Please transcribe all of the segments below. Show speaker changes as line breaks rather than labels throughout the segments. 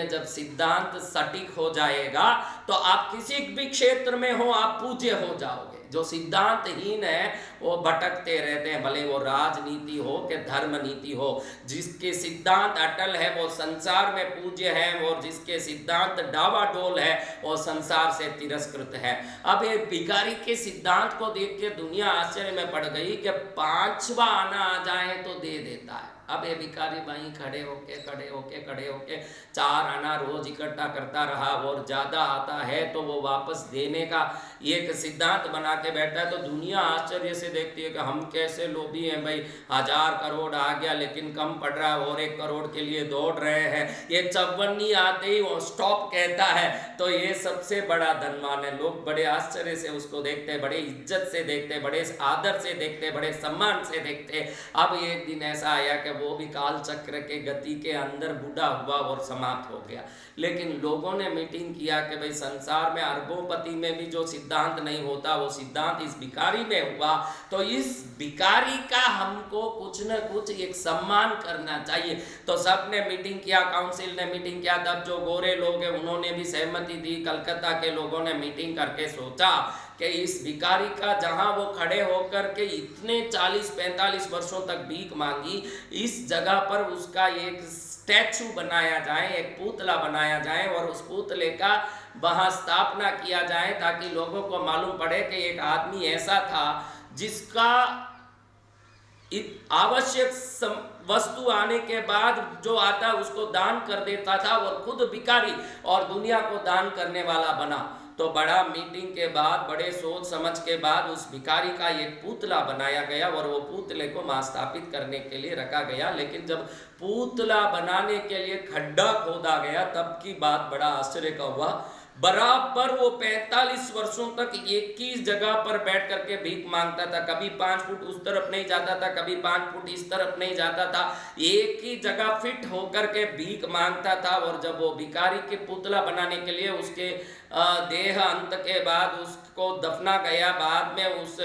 में जब सिद्धांत सटीक हो जाएगा तो आप किसी भी क्षेत्र में हो आप पूज्य हो जाओगे। जो सिद्धांतहीन है वो भटकते रहते हैं, भले वो राजनीति हो कि धर्म नीति हो। जिसके सिद्धांत अटल है वो संसार में पूज्य है, और जिसके सिद्धांत डावाडोल है वो संसार से तिरस्कृत है। अब ये भिखारी के सिद्धांत को देख के दुनिया आश्चर्य में पड़ गई कि 5वां आना आ जाए तो दे देता है। अब ये भिखारी भाई खड़े होके 4 आना रोज इकट्ठा करता रहा, और ज़्यादा आता है तो वो वापस देने का एक सिद्धांत बना के बैठा है। तो दुनिया आश्चर्य से देखती है कि हम कैसे लोभी हैं भाई, 1000 करोड़ आ गया लेकिन कम पड़ रहा है, और 1 करोड़ के लिए दौड़ रहे हैं। ये 54 आते ही वो स्टॉप कहता है तो ये सबसे बड़ा धनवान है। लोग बड़े आश्चर्य से उसको देखते, बड़े इज्जत से देखते, बड़े आदर से देखते, बड़े सम्मान से देखते। अब एक दिन ऐसा आया कि वो भी काल चक्र के गति के अंदर बूढ़ा हुआ और समाप्त हो गया। लेकिन लोगों ने मीटिंग किया कि भाई संसार में अरबोंपति में भी जो सिद्धांत नहीं होता वो सिद्धांत इस भिखारी में हुआ, तो इस भिखारी का हमको कुछ न कुछ एक सम्मान करना चाहिए। तो सब ने मीटिंग किया, काउंसिल ने मीटिंग किया, तब जो गोरे लोग हैं उन्होंने भी सहमति दी। कलकत्ता के लोगों ने मीटिंग करके सोचा कि इस भिखारी का जहां वो खड़े होकर के इतने 40-45 वर्षों तक भीख मांगी, इस जगह पर उसका एक स्टैचू बनाया जाए, एक पुतला बनाया जाए, और उस पुतले का वहां स्थापना किया जाए ताकि लोगों को मालूम पड़े कि एक आदमी ऐसा था जिसका आवश्यक वस्तु आने के बाद जो आता उसको दान कर देता था, और खुद भिखारी और दुनिया को दान करने वाला बना। तो बड़ा मीटिंग के बाद, बड़े सोच समझ के बाद उस भिखारी का एक पुतला बनाया गया, और वो पुतले को वहां स्थापित करने के लिए रखा गया। लेकिन जब पुतला बनाने के लिए खड्डा खोदा गया तब की बात बड़ा आश्चर्य का हुआ। बराबर वो 45 वर्षों तक एक ही जगह पर बैठ करके भीख मांगता था। कभी 5 फुट उस तरफ नहीं जाता था, कभी 5 फुट इस तरफ नहीं जाता था, एक ही जगह फिट होकर के भीख मांगता था। और जब वो भिखारी के पुतला बनाने के लिए उसके देह अंत के बाद उसको दफना गया, बाद में उस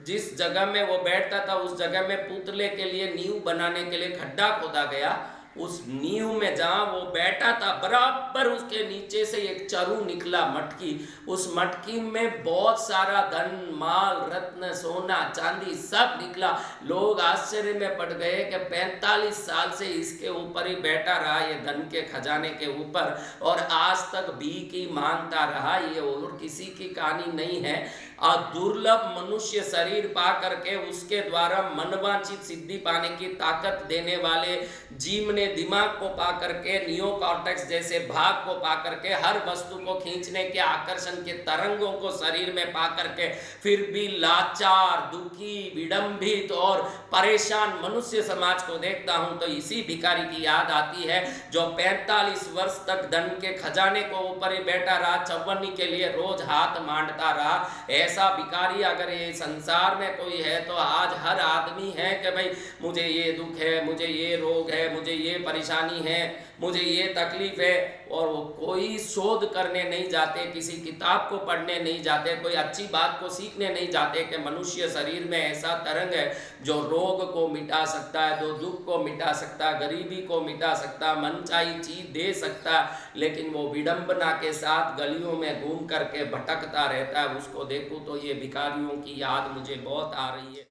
जिस जगह में वो बैठता था उस जगह में पुतले के लिए नींव बनाने के लिए खड्डा खोदा गया। उस नींव में जहां वो बैठा था बराबर उसके नीचे से एक चरु निकला, मटकी। उस मटकी में बहुत सारा धन, माल, रत्न, सोना, चांदी सब निकला। लोग आश्चर्य में पड़ गए कि 45 साल से इसके ऊपर ही बैठा रहा, ये धन के खजाने के ऊपर, और आज तक भीख ही मांगता रहा। ये और किसी की कहानी नहीं है। दुर्लभ मनुष्य शरीर पा करके उसके द्वारा मनवांछित सिद्धि पाने की ताकत देने वाले जीव ने दिमाग को पा करके, नियोकॉर्टेक्स जैसे भाग को पा करके, हर वस्तु को खींचने के आकर्षण के तरंगों को शरीर में पा करके, फिर भी लाचार, दुखी, विडंबित और परेशान मनुष्य समाज को देखता हूं तो इसी भिखारी की याद आती है जो 45 वर्ष तक धन के खजाने को ऊपर ही बैठा रहा, 54 के लिए रोज हाथ मांडता रहा। ऐसा भिखारी अगर ये संसार में कोई है तो आज हर आदमी है कि भाई मुझे ये दुख है, मुझे ये रोग है, मुझे ये परेशानी है, मुझे ये तकलीफ है, और वो कोई शोध करने नहीं जाते, किसी किताब को पढ़ने नहीं जाते, कोई अच्छी बात को सीखने नहीं जाते कि मनुष्य शरीर में ऐसा तरंग है जो रोग को मिटा सकता है, जो दुख को मिटा सकता है, गरीबी को मिटा सकता है, मनचाही चीज दे सकता है। लेकिन वो विडंबना के साथ गलियों में घूम करके भटकता रहता है। उसको देखूं तो ये भिखारियों की याद मुझे बहुत आ रही है।